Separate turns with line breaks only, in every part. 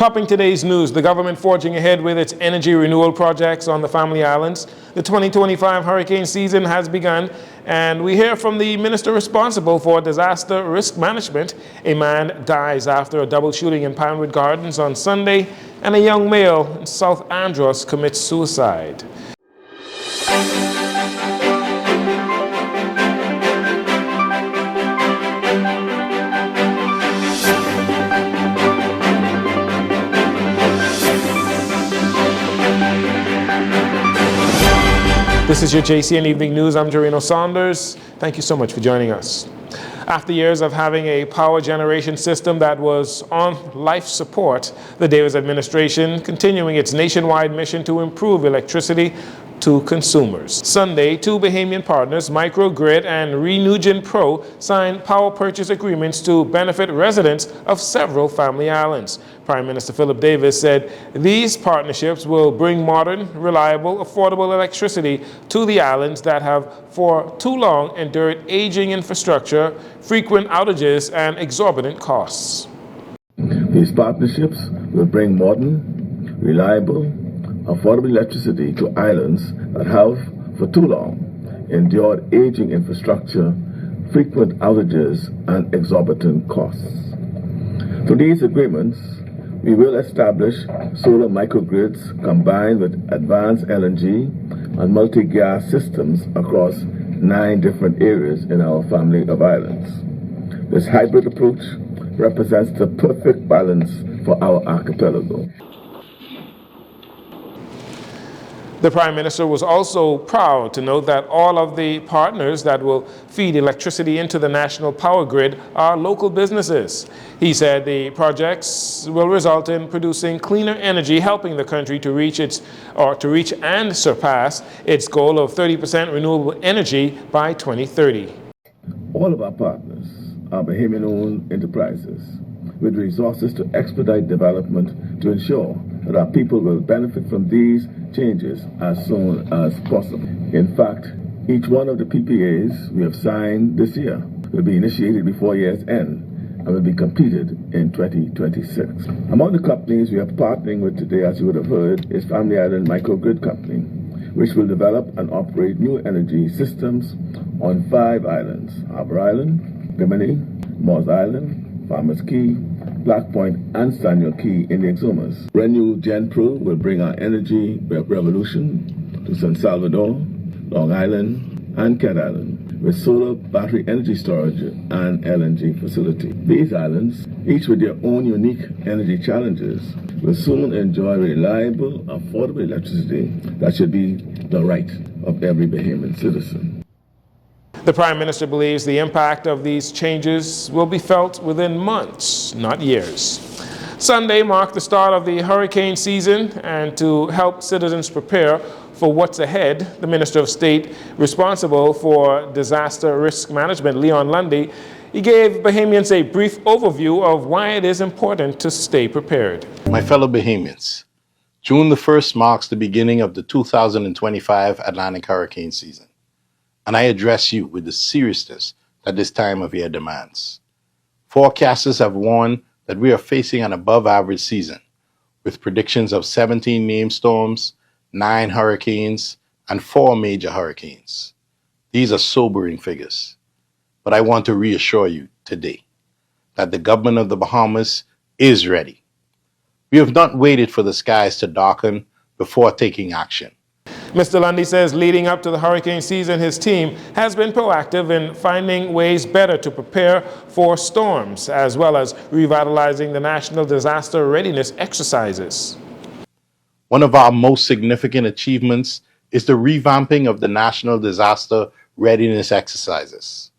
Topping today's news, the government forging ahead with its energy renewal projects on the Family Islands. The 2025 hurricane season has begun, and we hear from the minister responsible for disaster risk management. A man dies after a double shooting in Pinewood Gardens on Sunday, and a young male in South Andros commits suicide. This is your JCN Evening News. I'm Jarino Saunders. Thank you so much for joining us. After years of having a power generation system that was on life support, the Davis administration continuing its nationwide mission to improve electricity to consumers. Sunday, two Bahamian partners, Microgrid and Renugen Pro, signed power purchase agreements to benefit residents of several Family Islands. Prime Minister Philip Davis said these partnerships will bring modern, reliable, affordable electricity to the islands that have for too long endured aging infrastructure, frequent outages, and exorbitant costs.
These partnerships will bring modern, reliable, affordable electricity to islands that have, for too long, endured aging infrastructure, frequent outages, and exorbitant costs. Through these agreements, we will establish solar microgrids combined with advanced LNG and multi-gas systems across 9 different areas in our family of islands. This hybrid approach represents the perfect balance for our archipelago.
The Prime Minister was also proud to note that all of the partners that will feed electricity into the national power grid are local businesses. He said the projects will result in producing cleaner energy, helping the country to reach and surpass its goal of 30% renewable energy by 2030.
All of our partners are Bahamian-owned enterprises with resources to expedite development to ensure that our people will benefit from these changes as soon as possible. In fact, each one of the PPAs we have signed this year will be initiated before year's end and will be completed in 2026. Among the companies we are partnering with today, as you would have heard, is Family Island Microgrid Company, which will develop and operate new energy systems on 5 islands: Harbour Island, Bimini, Moss Island, Farmers Key, Black Point, and Staniel Key in the Exumas. Renugen Pro will bring our energy revolution to San Salvador, Long Island, and Cat Island with solar battery energy storage and LNG facility. These islands, each with their own unique energy challenges, will soon enjoy reliable, affordable electricity that should be the right of every Bahamian citizen.
The Prime Minister believes the impact of these changes will be felt within months, not years. Sunday marked the start of the hurricane season, and to help citizens prepare for what's ahead, the Minister of State responsible for disaster risk management, Leon Lundy, he gave Bahamians a brief overview of why it is important to stay prepared.
My fellow Bahamians, June the 1st marks the beginning of the 2025 Atlantic hurricane season. And I address you with the seriousness that this time of year demands. Forecasters have warned that we are facing an above-average season, with predictions of 17 named storms, 9 hurricanes, and 4 major hurricanes. These are sobering figures. But I want to reassure you today that the government of the Bahamas is ready. We have not waited for the skies to darken before taking action.
Mr. Lundy says leading up to the hurricane season, his team has been proactive in finding ways better to prepare for storms, as well as revitalizing the national disaster readiness exercises.
One of our most significant achievements is the revamping of the national disaster readiness exercises.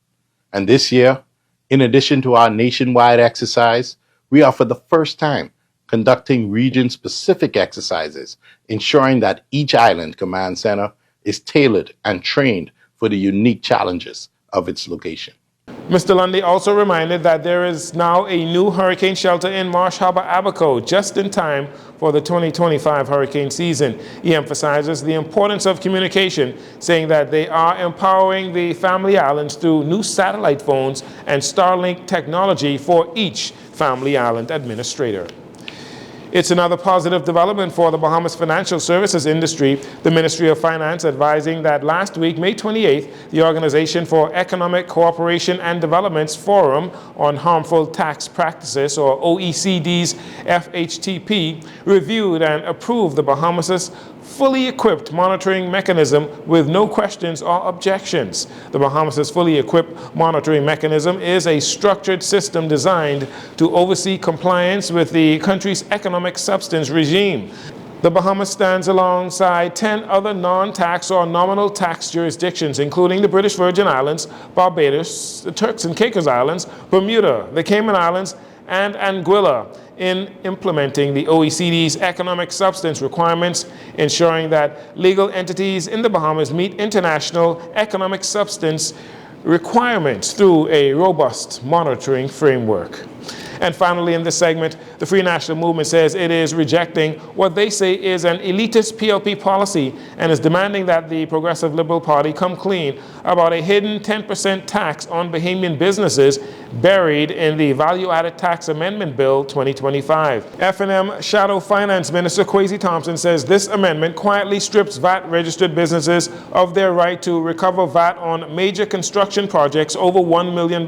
And this year, in addition to our nationwide exercise, we are for the first time conducting region-specific exercises, ensuring that each island command center is tailored and trained for the unique challenges of its location.
Mr. Lundy also reminded that there is now a new hurricane shelter in Marsh Harbor, Abaco, just in time for the 2025 hurricane season. He emphasizes the importance of communication, saying that they are empowering the Family Islands through new satellite phones and Starlink technology for each Family Island administrator. It's another positive development for the Bahamas financial services industry. The Ministry of Finance advising that last week, May 28th, the Organization for Economic Cooperation and Development's Forum on Harmful Tax Practices, or OECD's FHTP, reviewed and approved the Bahamas' fully equipped monitoring mechanism with no questions or objections. The Bahamas' fully equipped monitoring mechanism is a structured system designed to oversee compliance with the country's economic substance regime. The Bahamas stands alongside 10 other non-tax or nominal tax jurisdictions, including the British Virgin Islands, Barbados, the Turks and Caicos Islands, Bermuda, the Cayman Islands, and Anguilla, in implementing the OECD's economic substance requirements, ensuring that legal entities in the Bahamas meet international economic substance requirements through a robust monitoring framework. And finally, in this segment, the Free National Movement says it is rejecting what they say is an elitist PLP policy and is demanding that the Progressive Liberal Party come clean about a hidden 10% tax on Bahamian businesses buried in the Value-Added Tax Amendment Bill 2025. F&M Shadow Finance Minister Kwesi Thompson says this amendment quietly strips VAT-registered businesses of their right to recover VAT on major construction projects over $1 million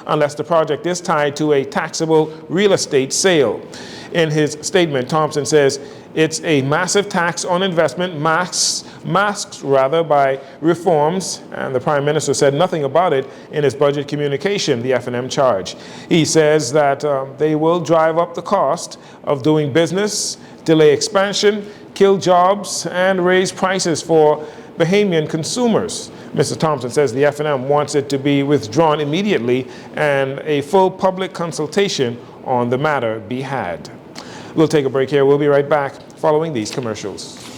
unless the project is tied to a taxable real estate sale. In his statement, Thompson says it's a massive tax on investment, masked by reforms, and the Prime Minister said nothing about it in his budget communication, the F&M charge. He says that they will drive up the cost of doing business, delay expansion, kill jobs, and raise prices for Bahamian consumers. Mr. Thompson says the F&M wants it to be withdrawn immediately and a full public consultation on the matter be had. We'll take a break here. We'll be right back following these commercials.